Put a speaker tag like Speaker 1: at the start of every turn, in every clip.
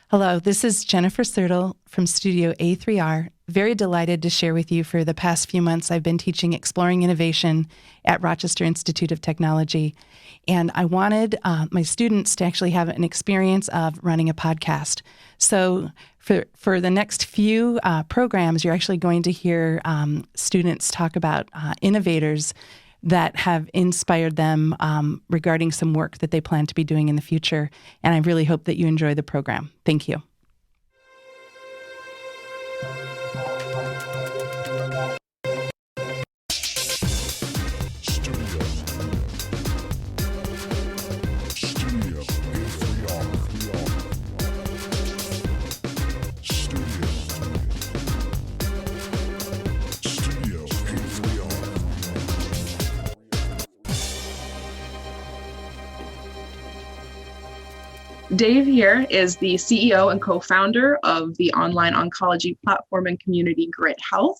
Speaker 1: Hello, this is Jennifer Sertle from Studio A3R. Very delighted to share with you. For the past few months, I've been teaching Exploring Innovation at Rochester Institute of Technology, and I wanted my students to actually have an experience of running a podcast. So for the next few programs, you're actually going to hear students talk about innovators that have inspired them regarding some work that they plan to be doing in the future. And I really hope that you enjoy the program. Thank you.
Speaker 2: Dave here is the CEO and co-founder of the online oncology platform and community GRYT Health.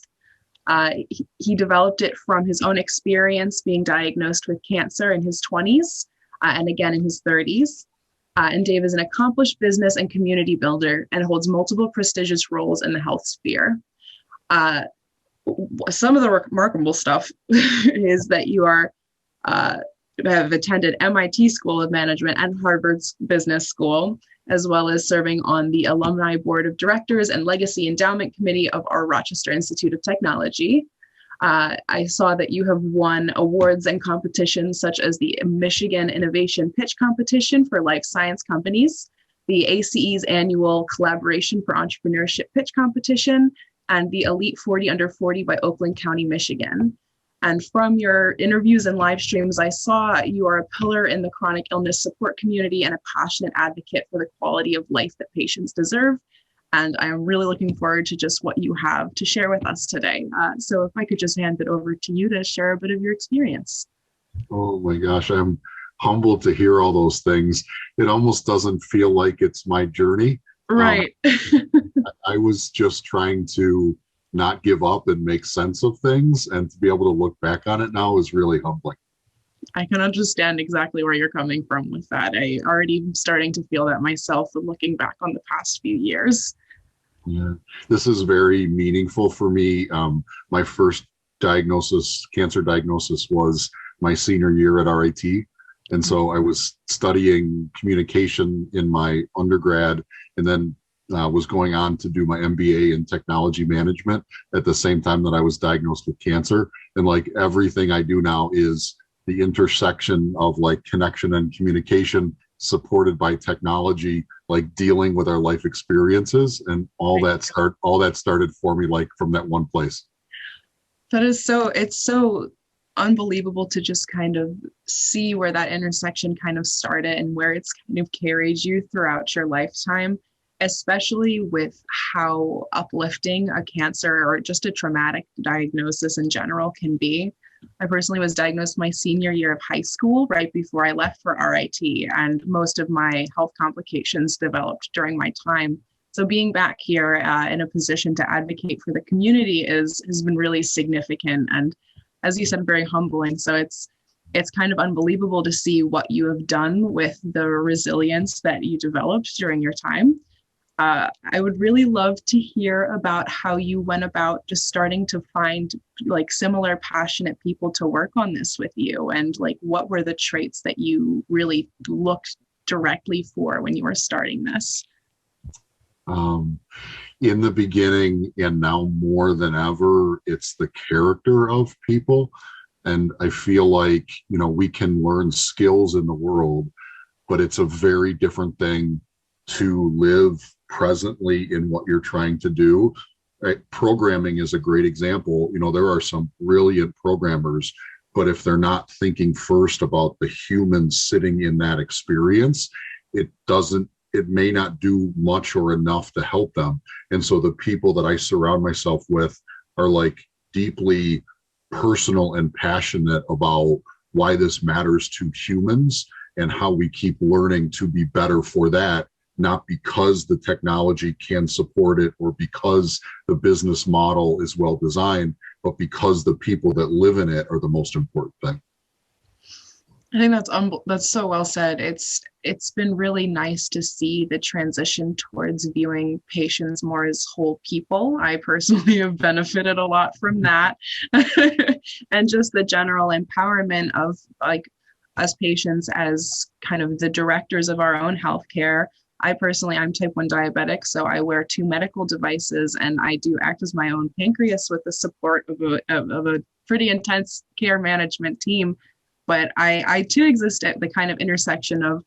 Speaker 2: He developed it from his own experience being diagnosed with cancer in his 20s and again in his 30s. And Dave is an accomplished business and community builder and holds multiple prestigious roles in the health sphere. Some of the remarkable stuff is that you have attended MIT School of Management and Harvard's Business School, as well as serving on the Alumni Board of Directors and Legacy Endowment Committee of our Rochester Institute of Technology. I saw that you have won awards and competitions such as the Michigan Innovation Pitch Competition for life science companies, the ACE's annual Collaboration for Entrepreneurship Pitch Competition, and the Elite 40 Under 40 by Oakland County, Michigan. And from your interviews and live streams, I saw you are a pillar in the chronic illness support community and a passionate advocate for the quality of life that patients deserve. And I am really looking forward to just what you have to share with us today. So if I could just hand it over to you to share a bit of your experience.
Speaker 3: Oh my gosh, I'm humbled to hear all those things. It almost doesn't feel like it's my journey.
Speaker 2: Right.
Speaker 3: I was just trying to not give up and make sense of things, and to be able to look back on it now is really humbling.
Speaker 2: I can understand exactly where you're coming from with that. I already am starting to feel that myself looking back on the past few years.
Speaker 3: Yeah, this is very meaningful for me. My first cancer diagnosis was my senior year at RIT. And so I was studying communication in my undergrad, and then was going on to do my MBA in technology management at the same time that I was diagnosed with cancer. And like everything I do now is the intersection of like connection and communication supported by technology, like dealing with our life experiences, and all that started for me like from that one place.
Speaker 2: It's so unbelievable to just kind of see where that intersection kind of started and where it's kind of carried you throughout your lifetime, especially with how uplifting a cancer or just a traumatic diagnosis in general can be. I personally was diagnosed my senior year of high school, right before I left for RIT, and most of my health complications developed during my time. So being back here in a position to advocate for the community has been really significant, and as you said, very humbling. So it's kind of unbelievable to see what you have done with the resilience that you developed during your time. I would really love to hear about how you went about just starting to find like similar passionate people to work on this with you, and like what were the traits that you really looked directly for when you were starting this?
Speaker 3: In the beginning, and now more than ever, it's the character of people. And I feel like, we can learn skills in the world, but it's a very different thing to live presently in what you're trying to do. Right? Programming is a great example. There are some brilliant programmers, but if they're not thinking first about the humans sitting in that experience, it may not do much or enough to help them. And so the people that I surround myself with are like deeply personal and passionate about why this matters to humans and how we keep learning to be better for that, not because the technology can support it or because the business model is well designed, but because the people that live in it are the most important thing.
Speaker 2: I think that's so well said. It's been really nice to see the transition towards viewing patients more as whole people. I personally have benefited a lot from that. And just the general empowerment of like us patients as kind of the directors of our own healthcare. I'm type 1 diabetic, so I wear two medical devices and I do act as my own pancreas with the support of a pretty intense care management team. But I too exist at the kind of intersection of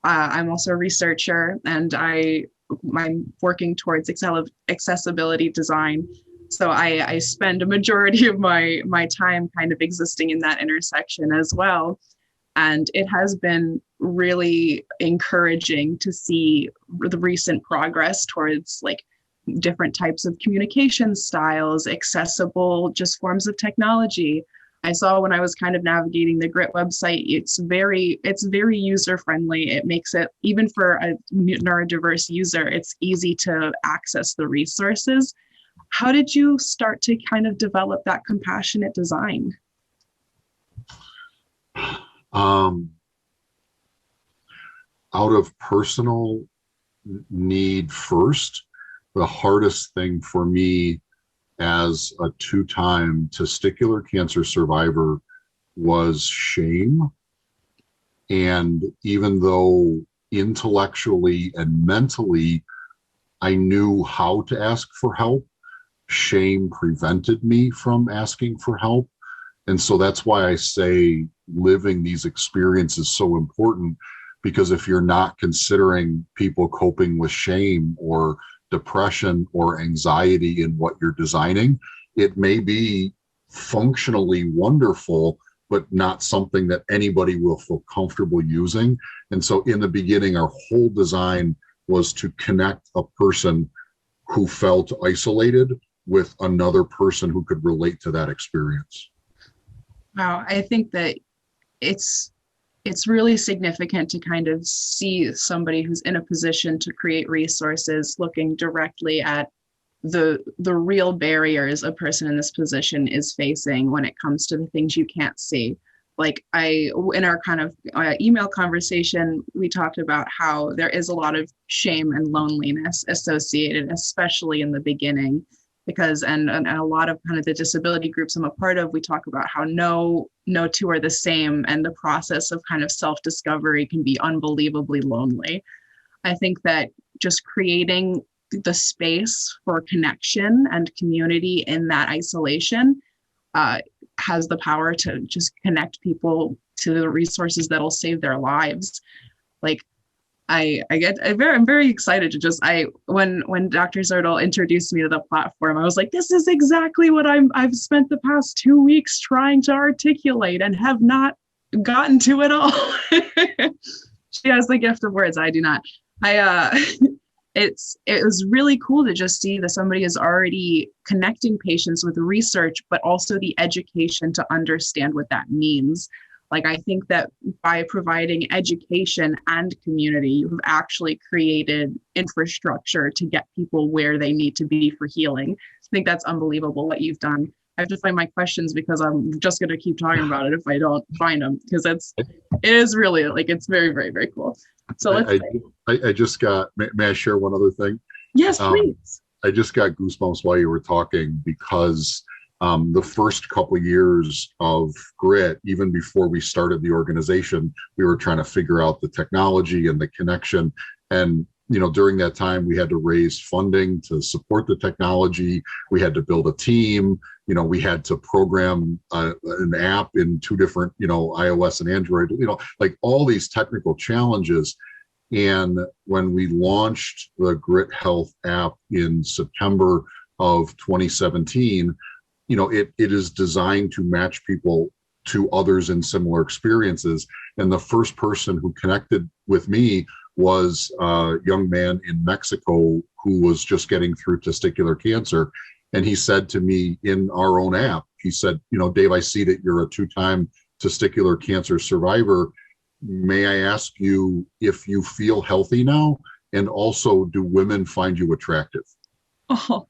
Speaker 2: I'm also a researcher and I'm working towards accessibility design. So I spend a majority of my time kind of existing in that intersection as well. And it has been really encouraging to see the recent progress towards like different types of communication styles, accessible just forms of technology. I saw when I was kind of navigating the GRYT website, it's very user friendly. It makes it, even for a neurodiverse user, it's easy to access the resources. How did you start to kind of develop that compassionate design?
Speaker 3: Um, Out of personal need first, the hardest thing for me as a two-time testicular cancer survivor was shame. And even though intellectually and mentally I knew how to ask for help, shame prevented me from asking for help. And so that's why I say living these experiences is so important, because if you're not considering people coping with shame or depression or anxiety in what you're designing, it may be functionally wonderful, but not something that anybody will feel comfortable using. And so in the beginning, our whole design was to connect a person who felt isolated with another person who could relate to that experience.
Speaker 2: Wow, I think that it's it's really significant to kind of see somebody who's in a position to create resources looking directly at the real barriers a person in this position is facing when it comes to the things you can't see. Like in our kind of email conversation, we talked about how there is a lot of shame and loneliness associated, especially in the beginning, because and a lot of kind of the disability groups I'm a part of, we talk about how no two are the same, and the process of kind of self-discovery can be unbelievably lonely. I think that just creating the space for connection and community in that isolation has the power to just connect people to the resources that'll save their lives. Like I'm very excited to just when Dr. Zertle introduced me to the platform, I was like, this is exactly what I've spent the past 2 weeks trying to articulate and have not gotten to it all. She has the gift of words. I do not. It was really cool to just see that somebody is already connecting patients with research, but also the education to understand what that means. Like, I think that by providing education and community, you've actually created infrastructure to get people where they need to be for healing. I think that's unbelievable what you've done. I have to find my questions because I'm just going to keep talking about it if I don't find them, because it is really like, it's very, very, very cool. So
Speaker 3: I just got, may I share one other thing?
Speaker 2: Yes, please.
Speaker 3: I just got goosebumps while you were talking, because the first couple of years of GRYT, even before we started the organization, we were trying to figure out the technology and the connection. And, you know, during that time, we had to raise funding to support the technology. We had to build a team. You know, we had to program an app in 2 different, you know, iOS and Android, you know, like all these technical challenges. And when we launched the GRYT Health app in September of 2017, you know, it is designed to match people to others in similar experiences. And the first person who connected with me was a young man in Mexico who was just getting through testicular cancer. And he said to me in our own app, he said, you know, Dave, I see that you're a 2-time testicular cancer survivor. May I ask you if you feel healthy now? And also, do women find you attractive?
Speaker 2: Oh.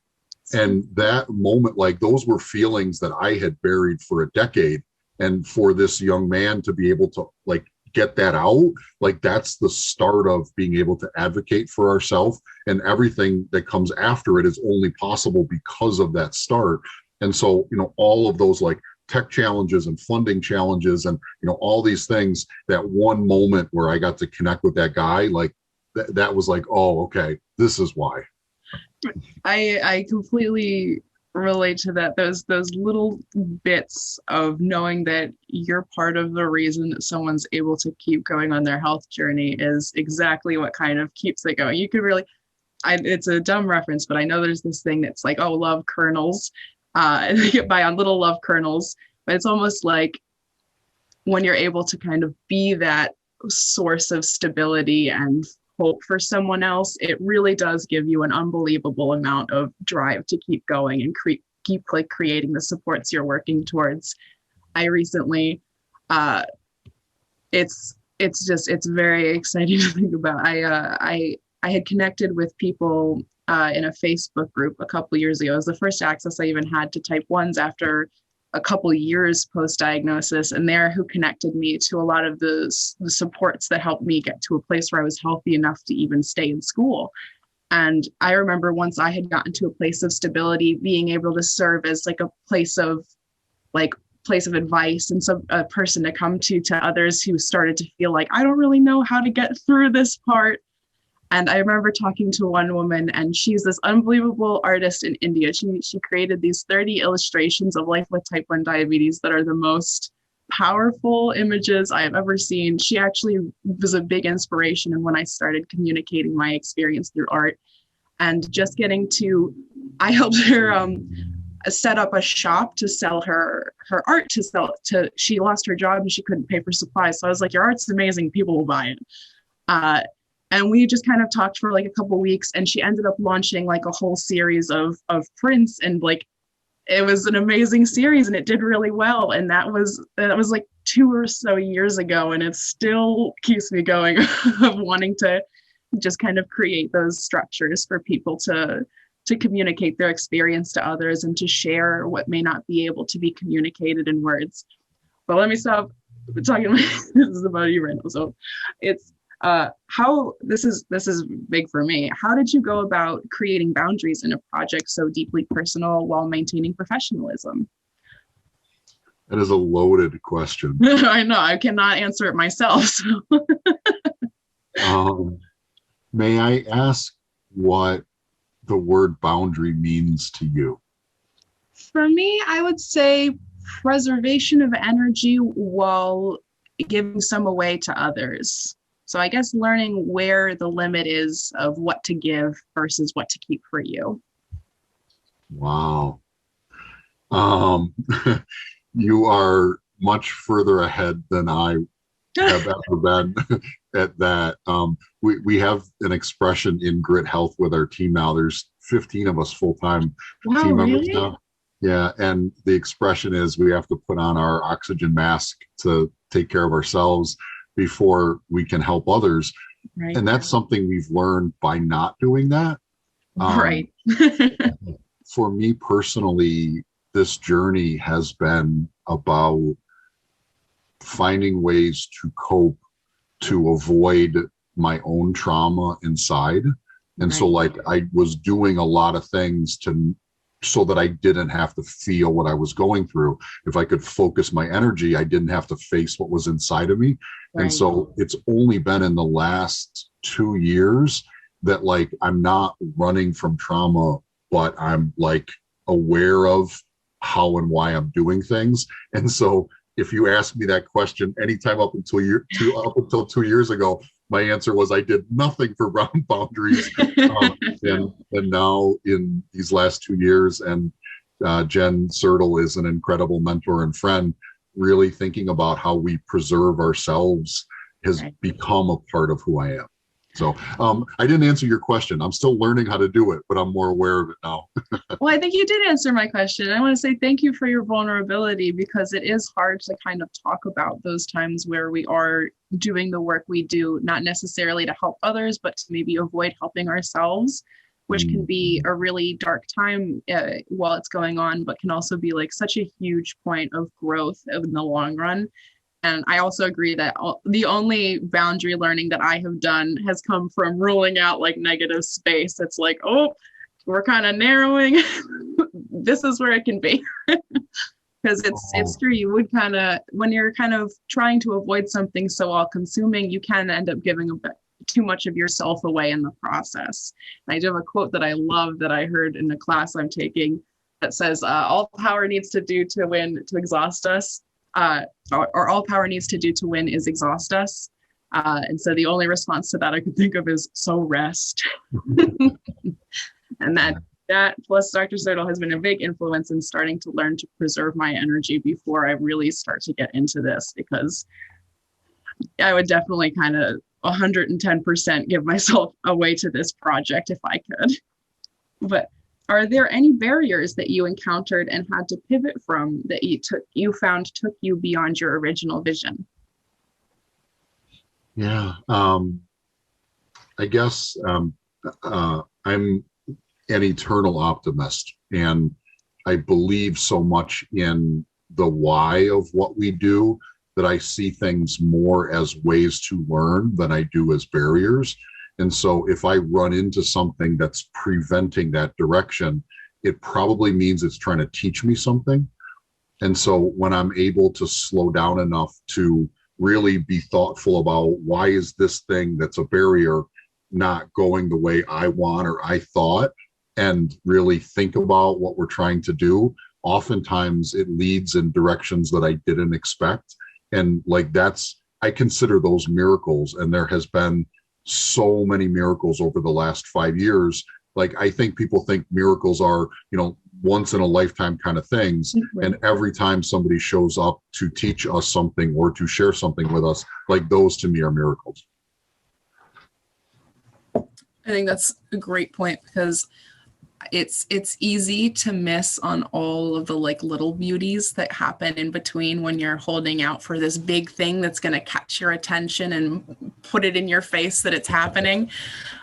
Speaker 3: And that moment, like, those were feelings that I had buried for a decade. And for this young man to be able to like get that out, like that's the start of being able to advocate for ourselves, and everything that comes after it is only possible because of that start. And so, all of those like tech challenges and funding challenges and, all these things, that one moment where I got to connect with that guy, like that was like, oh, okay, this is why.
Speaker 2: I completely relate to that. Those little bits of knowing that you're part of the reason that someone's able to keep going on their health journey is exactly what kind of keeps it going. You could really, it's a dumb reference, but I know there's this thing that's like, oh, love kernels. They get by on little love kernels, but it's almost like when you're able to kind of be that source of stability and hope for someone else, it really does give you an unbelievable amount of drive to keep going and keep like creating the supports you're working towards. I recently, it's very exciting to think about. I had connected with people in a Facebook group a couple years ago. It was the first access I even had to type 1s after a couple years post-diagnosis, and there who connected me to a lot of the supports that helped me get to a place where I was healthy enough to even stay in school. And I remember once I had gotten to a place of stability, being able to serve as like a place of advice and a person to come to others who started to feel like, I don't really know how to get through this part. And I remember talking to one woman, and she's this unbelievable artist in India. She created these 30 illustrations of life with type 1 diabetes that are the most powerful images I have ever seen. She actually was a big inspiration in when I started communicating my experience through art. And just I helped her set up a shop to sell her art she lost her job and she couldn't pay for supplies. So I was like, your art's amazing, people will buy it. And we just kind of talked for like a couple weeks, and she ended up launching like a whole series of prints, and like it was an amazing series and it did really well. And that was like 2 or so years ago, and it still keeps me going of wanting to just kind of create those structures for people to communicate their experience to others and to share what may not be able to be communicated in words. But let me stop talking. This is about you right now. So it's how this is big for me. How did you go about creating boundaries in a project so deeply personal while maintaining professionalism?
Speaker 3: That is a loaded question.
Speaker 2: I know, I cannot answer it myself. So.
Speaker 3: May I ask what the word boundary means to you?
Speaker 2: For me, I would say preservation of energy while giving some away to others. So I guess learning where the limit is of what to give versus what to keep for you.
Speaker 3: Wow. You are much further ahead than I have ever been at that. We have an expression in GRYT Health with our team now. There's 15 of us full-time team members now. Yeah, and the expression is we have to put on our oxygen mask to take care of ourselves before we can help others. Right. And that's something we've learned by not doing that.
Speaker 2: Right.
Speaker 3: For me personally, this journey has been about finding ways to cope, to avoid my own trauma inside. And so like I was doing a lot of things so that I didn't have to feel what I was going through. If I could focus my energy, I didn't have to face what was inside of me. Right. And so it's only been in the last 2 years that like I'm not running from trauma, but I'm like aware of how and why I'm doing things. And so if you ask me that question anytime up until 2 years ago, my answer was I did nothing for boundaries. And now in these last 2 years, and Jen Sertle is an incredible mentor and friend, really thinking about how we preserve ourselves has become a part of who I am. So I didn't answer your question. I'm still learning how to do it, but I'm more aware of it now.
Speaker 2: Well, I think you did answer my question. I want to say thank you for your vulnerability, because it is hard to kind of talk about those times where we are doing the work we do, not necessarily to help others, but to maybe avoid helping ourselves. which can be a really dark time while it's going on, but can also be like such a huge point of growth in the long run. And I also agree that the only boundary learning that I have done has come from ruling out like negative space. It's like, oh, we're kind of narrowing. This is where it can be. Because it's true. You would kind of, when you're kind of trying to avoid something so all-consuming, you can end up giving a bit too much of yourself away in the process. And I do have a quote that I love that I heard in a class I'm taking that says, all power needs to do to win to exhaust us, or all power needs to do to win is exhaust us. And so the only response to that I could think of is, so rest. And that plus Dr. Sertl has been a big influence in starting to learn to preserve my energy before I really start to get into this, because I would definitely kind of 110% give myself away to this project if I could. But are there any barriers that you encountered and had to pivot from that you found took you beyond your original vision?
Speaker 3: Yeah, I guess I'm an eternal optimist, and I believe so much in the why of what we do that I see things more as ways to learn than I do as barriers. And so if I run into something that's preventing that direction, it probably means it's trying to teach me something. And so when I'm able to slow down enough to really be thoughtful about why is this thing that's a barrier not going the way I want or I thought, and really think about what we're trying to do, oftentimes it leads in directions that I didn't expect. And like I consider those miracles. And there has been so many miracles over the last 5 years. Like, I think people think miracles are, once in a lifetime kind of things. Right. And every time somebody shows up to teach us something or to share something with us, like, those to me are miracles.
Speaker 2: I think that's a great point, because it's easy to miss on all of the like little beauties that happen in between when you're holding out for this big thing that's going to catch your attention and put it in your face that it's happening.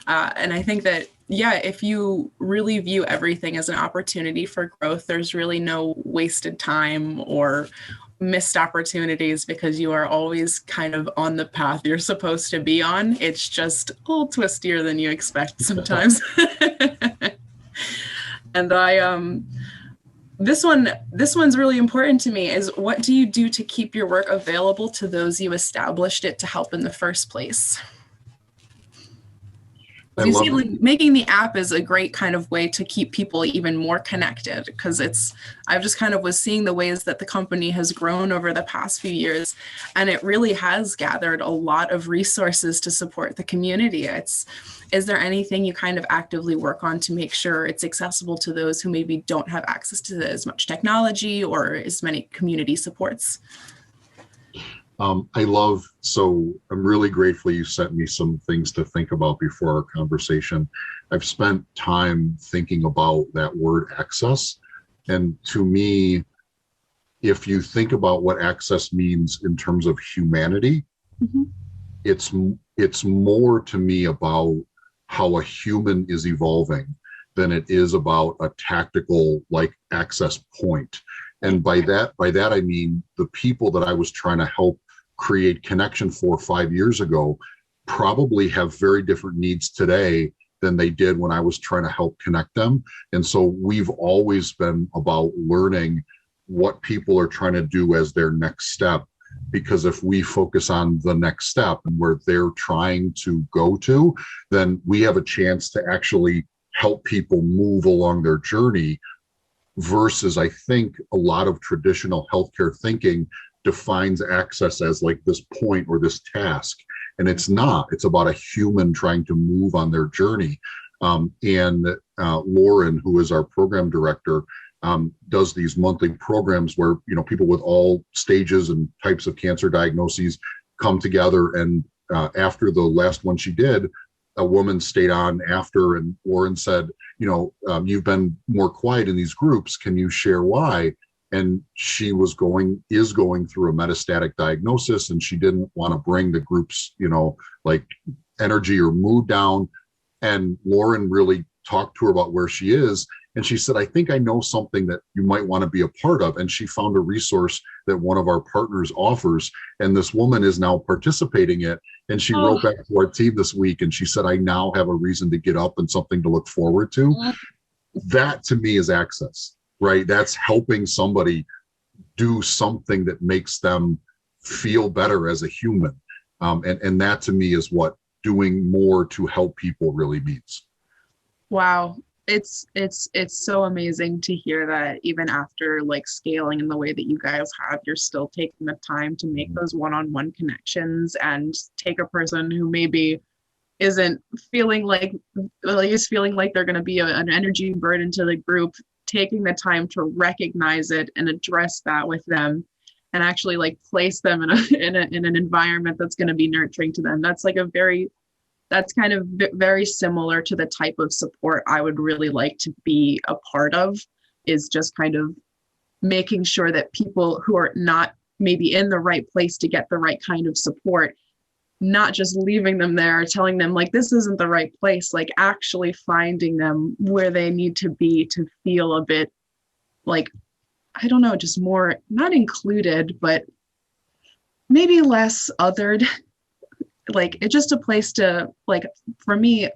Speaker 2: And I think that, yeah, if you really view everything as an opportunity for growth, there's really no wasted time or missed opportunities, because you are always kind of on the path you're supposed to be on. It's just a little twistier than you expect sometimes. And this one's really important to me, is what do you do to keep your work available to those you established it to help in the first place? You see, like, making the app is a great kind of way to keep people even more connected, because I've just kind of was seeing the ways that the company has grown over the past few years, and it really has gathered a lot of resources to support the community. Is there anything you kind of actively work on to make sure it's accessible to those who maybe don't have access to as much technology or as many community supports?
Speaker 3: I'm really grateful you sent me some things to think about before our conversation. I've spent time thinking about that word access. And to me, if you think about what access means in terms of humanity, mm-hmm. it's more to me about how a human is evolving than it is about a tactical like access point. And by that I mean the people that I was trying to help create connection for 5 years ago probably have very different needs today than they did when I was trying to help connect them. And so we've always been about learning what people are trying to do as their next step, because if we focus on the next step and where they're trying to go to, then we have a chance to actually help people move along their journey, versus I think a lot of traditional healthcare thinking defines access as like this point or this task. And it's not. It's about a human trying to move on their journey. And Lauren, who is our program director, does these monthly programs where people with all stages and types of cancer diagnoses come together. And after the last one she did, a woman stayed on after, and Lauren said, you've been more quiet in these groups. Can you share why? And she is going through a metastatic diagnosis, and she didn't want to bring the group's, like energy or mood down. And Lauren really talked to her about where she is. And she said, I think I know something that you might want to be a part of. And she found a resource that one of our partners offers. And this woman is now participating in it. And she wrote back to our team this week and she said, I now have a reason to get up and something to look forward to. That to me is access, right? That's helping somebody do something that makes them feel better as a human. And that to me is what doing more to help people really means.
Speaker 2: Wow. It's so amazing to hear that even after like scaling in the way that you guys have, you're still taking the time to make those one-on-one connections and take a person who maybe isn't feeling like is feeling like they're going to be an energy burden to the group, taking the time to recognize it and address that with them and actually like place them in an environment that's going to be nurturing to them. That's kind of very similar to the type of support I would really like to be a part of, is just kind of making sure that people who are not maybe in the right place to get the right kind of support, not just leaving them there, telling them like, this isn't the right place, like actually finding them where they need to be to feel a bit like, I don't know, just more, not included, but maybe less othered. Like it's just a place to, like, for me,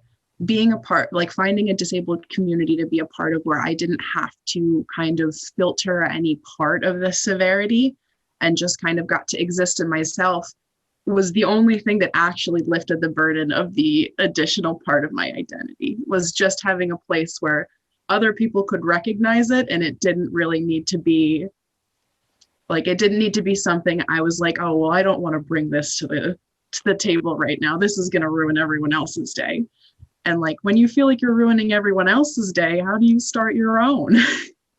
Speaker 2: being a part, like finding a disabled community to be a part of where I didn't have to kind of filter any part of the severity and just kind of got to exist in myself was the only thing that actually lifted the burden of the additional part of my identity, was just having a place where other people could recognize it. And it didn't really need to be like, it didn't need to be something I was like, oh, well, I don't want to bring this to the table right now. This is going to ruin everyone else's day. And like, when you feel like you're ruining everyone else's day, how do you start your own?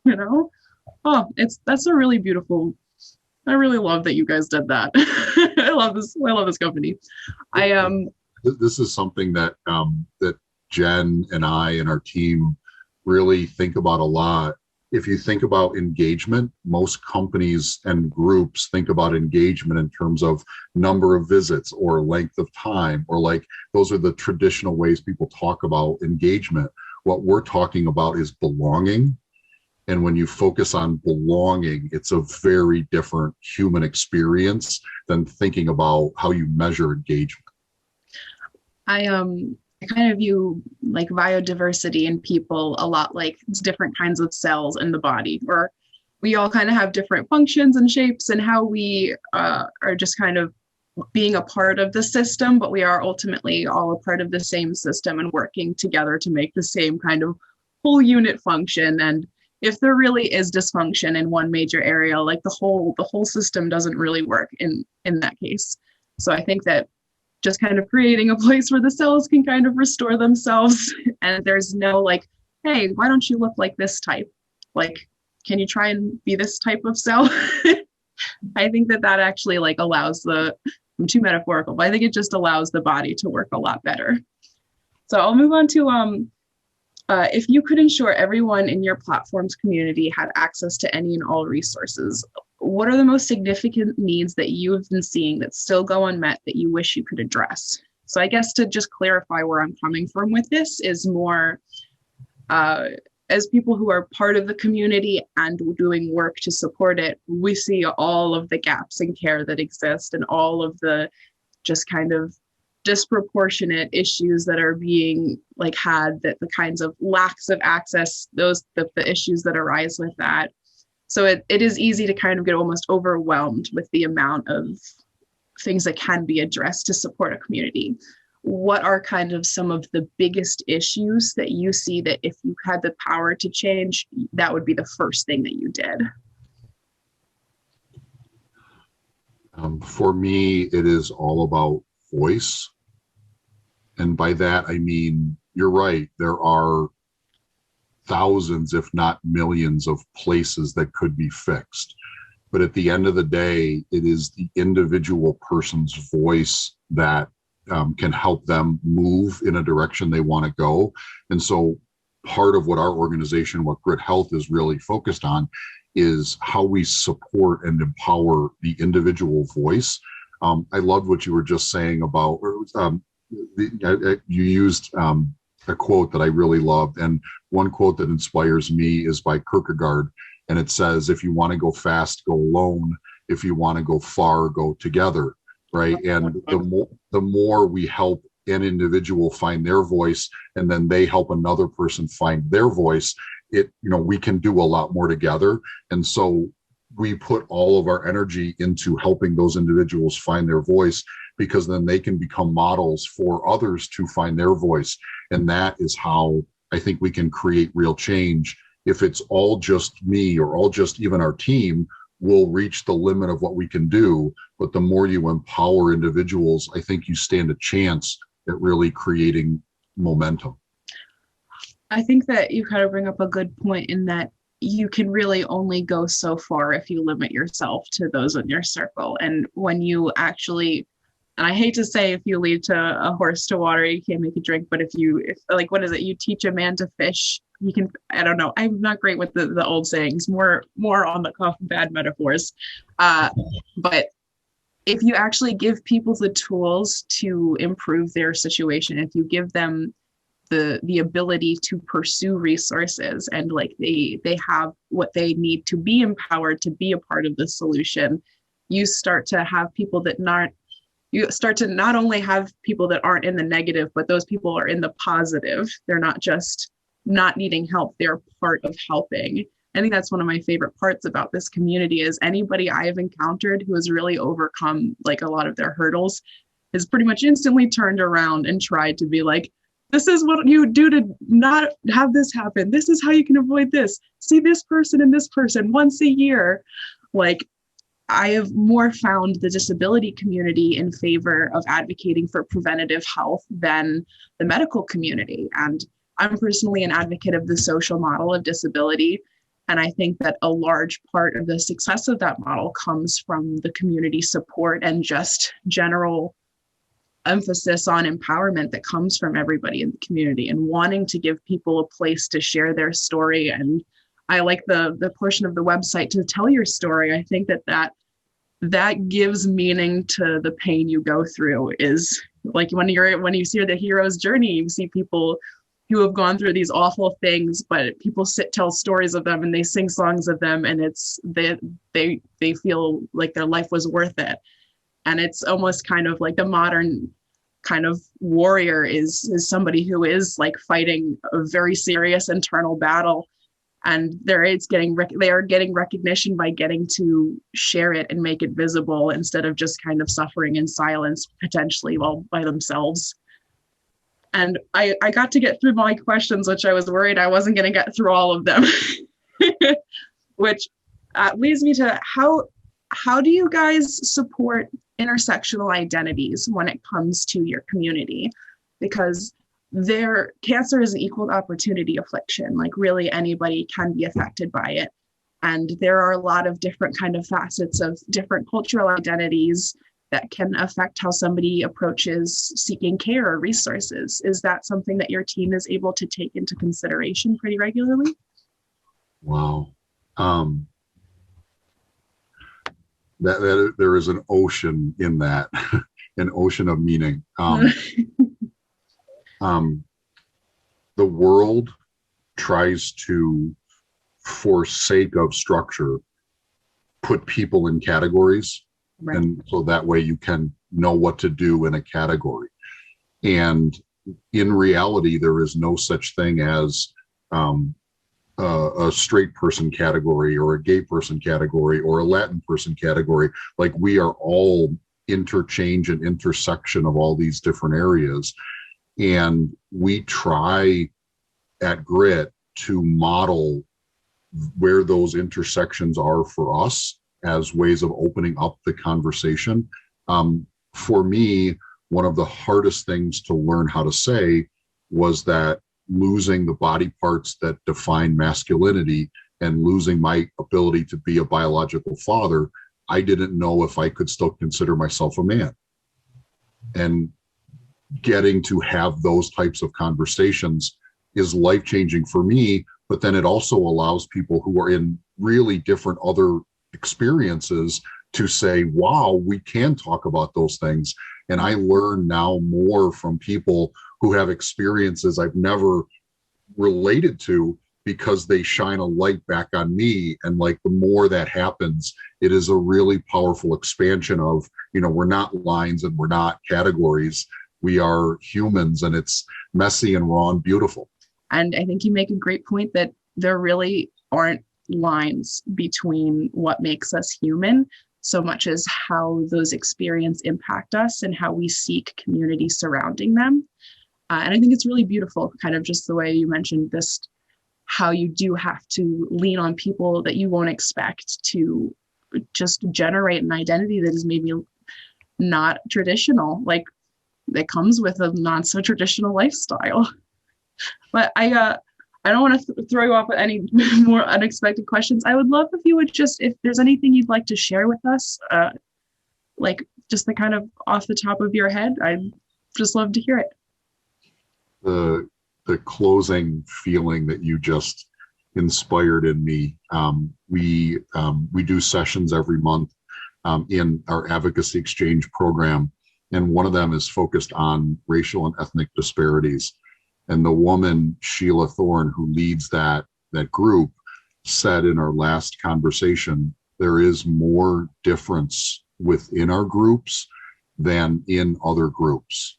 Speaker 2: You know? Oh, that's a really beautiful, I really love that you guys did that. I love this company.
Speaker 3: This is something that that Jen and I and our team really think about a lot. If you think about engagement, most companies and groups think about engagement in terms of number of visits or length of time, or like those are the traditional ways people talk about engagement. What we're talking about is belonging. And when you focus on belonging, it's a very different human experience than thinking about how you measure engagement.
Speaker 2: I kind of view like biodiversity in people a lot like it's different kinds of cells in the body, or we all kind of have different functions and shapes and how we are just kind of being a part of the system, but we are ultimately all a part of the same system and working together to make the same kind of whole unit function. And if there really is dysfunction in one major area, like the whole system doesn't really work in that case. So I think that just kind of creating a place where the cells can kind of restore themselves. And there's no like, hey, why don't you look like this type? Like, can you try and be this type of cell? I think that actually like allows I'm too metaphorical, but I think it just allows the body to work a lot better. So I'll move on to, if you could ensure everyone in your platform's community had access to any and all resources, what are the most significant needs that you have been seeing that still go unmet that you wish you could address? So I guess to just clarify where I'm coming from with this is more as people who are part of the community and doing work to support it, we see all of the gaps in care that exist and all of the just kind of disproportionate issues that are being like had, that the kinds of lacks of access, the issues that arise with that. So it is easy to kind of get almost overwhelmed with the amount of things that can be addressed to support a community. What are kind of some of the biggest issues that you see that if you had the power to change, that would be the first thing that you did?
Speaker 3: For me, it is all about voice. And by that, I mean, you're right, there are thousands, if not millions, of places that could be fixed. But at the end of the day, it is the individual person's voice that can help them move in a direction they want to go. And so part of what our organization, what GRYT Health is really focused on, is how we support and empower the individual voice. I loved what you were just saying about, you used a quote that I really loved. And one quote that inspires me is by Kierkegaard. And it says, if you want to go fast, go alone. If you want to go far, go together. Right. And the more we help an individual find their voice, and then they help another person find their voice, we can do a lot more together. And so we put all of our energy into helping those individuals find their voice, because then they can become models for others to find their voice. And that is how I think we can create real change. If it's all just me or all just even our team, we'll reach the limit of what we can do. But the more you empower individuals, I think you stand a chance at really creating momentum.
Speaker 2: I think that you kind of bring up a good point in that you can really only go so far if you limit yourself to those in your circle. And when you actually, and I hate to say, if you lead a horse to water, you can't make it drink. But if what is it? You teach a man to fish, he can, I don't know. I'm not great with the old sayings, more on the cuff, bad metaphors. But if you actually give people the tools to improve their situation, if you give them the ability to pursue resources, and like they have what they need to be empowered to be a part of the solution, you start to have people that not only have people that aren't in the negative, but those people are in the positive. They're not just not needing help, they're part of helping. I think that's one of my favorite parts about this community is anybody I have encountered who has really overcome like a lot of their hurdles has pretty much instantly turned around and tried to be like, this is what you do to not have this happen. This is how you can avoid this. See this person and this person once a year. Like, I have more found the disability community in favor of advocating for preventative health than the medical community. And I'm personally an advocate of the social model of disability. And I think that a large part of the success of that model comes from the community support and just general emphasis on empowerment that comes from everybody in the community and wanting to give people a place to share their story. And I like the portion of the website to tell your story. I think that gives meaning to the pain you go through. Is like when you see the hero's journey, you see people who have gone through these awful things, but people tell stories of them and they sing songs of them, and they feel like their life was worth it. And it's almost kind of like the modern kind of warrior is somebody who is like fighting a very serious internal battle, and they are getting recognition by getting to share it and make it visible instead of just kind of suffering in silence, potentially while by themselves. And I got to get through my questions, which I was worried I wasn't going to get through all of them, which leads me to how do you guys support intersectional identities when it comes to your community? Because cancer is an equal opportunity affliction. Like really anybody can be affected by it. And there are a lot of different kind of facets of different cultural identities that can affect how somebody approaches seeking care or resources. Is that something that your team is able to take into consideration pretty regularly?
Speaker 3: Wow. That there is an ocean in that, an ocean of meaning. The world tries to, for sake of structure, put people in categories. Right. And so that way you can know what to do in a category. And in reality, there is no such thing as a straight person category or a gay person category or a Latin person category. Like we are all interchange and intersection of all these different areas. And we try at GRYT to model where those intersections are for us as ways of opening up the conversation. For me, one of the hardest things to learn how to say was that losing the body parts that define masculinity and losing my ability to be a biological father, I didn't know if I could still consider myself a man. And getting to have those types of conversations is life-changing for me, but then it also allows people who are in really different other experiences to say, wow, we can talk about those things. And I learn now more from people who have experiences I've never related to, because they shine a light back on me. And like, the more that happens, it is a really powerful expansion of, we're not lines and we're not categories. We are humans, and it's messy and raw and beautiful.
Speaker 2: And I think you make a great point that there really aren't lines between what makes us human, so much as how those experiences impact us and how we seek community surrounding them. And I think it's really beautiful, kind of just the way you mentioned this, how you do have to lean on people that you won't expect to just generate an identity that is maybe not traditional, like that comes with a not so traditional lifestyle. But I don't want to throw you off with any more unexpected questions. I would love if you would just, if there's anything you'd like to share with us, like just the kind of off the top of your head, I'd just love to hear it.
Speaker 3: The closing feeling that you just inspired in me. We do sessions every month in our advocacy exchange program, and one of them is focused on racial and ethnic disparities. And the woman, Sheila Thorne, who leads that group, said in our last conversation, there is more difference within our groups than in other groups.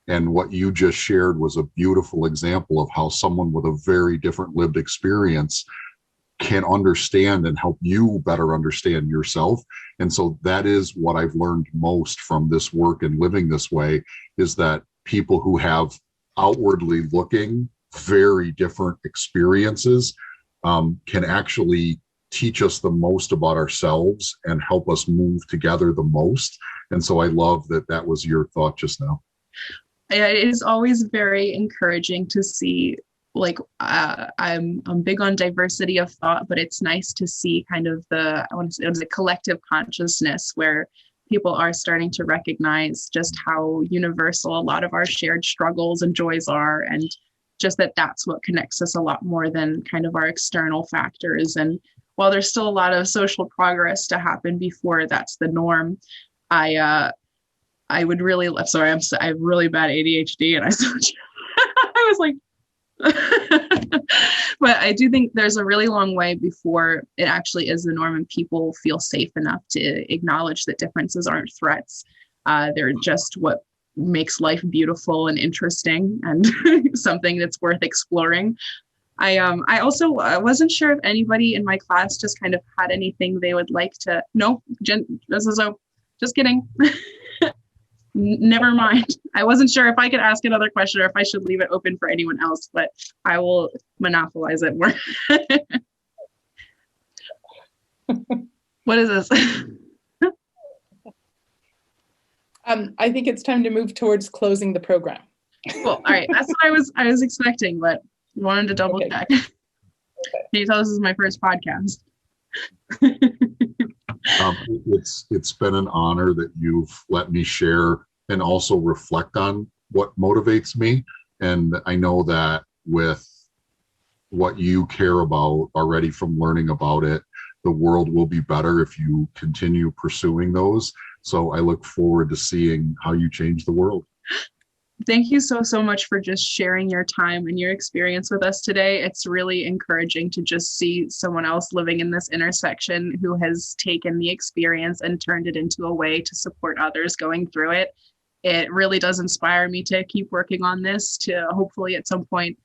Speaker 3: And what you just shared was a beautiful example of how someone with a very different lived experience can understand and help you better understand yourself. And so that is what I've learned most from this work and living this way, is that people who have outwardly looking very different experiences can actually teach us the most about ourselves and help us move together the most. And so I love that was your thought just now.
Speaker 2: It is always very encouraging to see, like, I'm big on diversity of thought, but it's nice to see kind of the collective consciousness where people are starting to recognize just how universal a lot of our shared struggles and joys are, and just that's what connects us a lot more than kind of our external factors. And while there's still a lot of social progress to happen before that's the norm, I would really love, sorry, I have really bad ADHD, and I was like, but I do think there's a really long way before it actually is the norm and people feel safe enough to acknowledge that differences aren't threats. They're just what makes life beautiful and interesting, and something that's worth exploring. I also wasn't sure if anybody in my class just kind of had anything they would like to. No, Jen, this is just kidding. Never mind. I wasn't sure if I could ask another question or if I should leave it open for anyone else, but I will monopolize it more. What is this?
Speaker 1: I think it's time to move towards closing the program.
Speaker 2: Cool. All right. That's what I was expecting, but wanted to double check. Okay. Can you tell this is my first podcast?
Speaker 3: It's been an honor that you've let me share and also reflect on what motivates me. And I know that with what you care about already from learning about it, the world will be better if you continue pursuing those. So I look forward to seeing how you change the world.
Speaker 2: Thank you so much for just sharing your time and your experience with us today. It's really encouraging to just see someone else living in this intersection who has taken the experience and turned it into a way to support others going through it. It really does inspire me to keep working on this, to hopefully at some point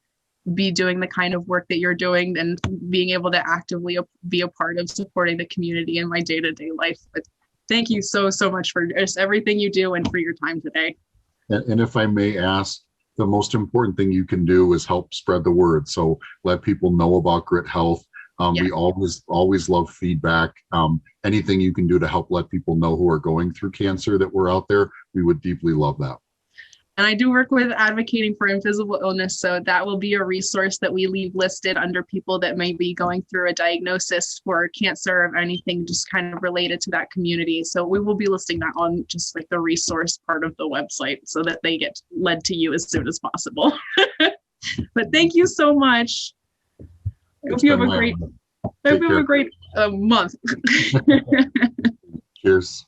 Speaker 2: be doing the kind of work that you're doing and being able to actively be a part of supporting the community in my day-to-day life. But thank you so much for just everything you do and for your time today.
Speaker 3: And if I may ask, the most important thing you can do is help spread the word. So let people know about GRYT Health.
Speaker 2: Yeah.
Speaker 3: We always love feedback. Anything you can do to help let people know who are going through cancer that we're out there, we would deeply love that.
Speaker 2: And I do work with advocating for invisible illness, so that will be a resource that we leave listed under people that may be going through a diagnosis for cancer or anything just kind of related to that community. So we will be listing that on just like the resource part of the website so that they get led to you as soon as possible. But thank you so much. I hope you have a great month.
Speaker 3: Cheers.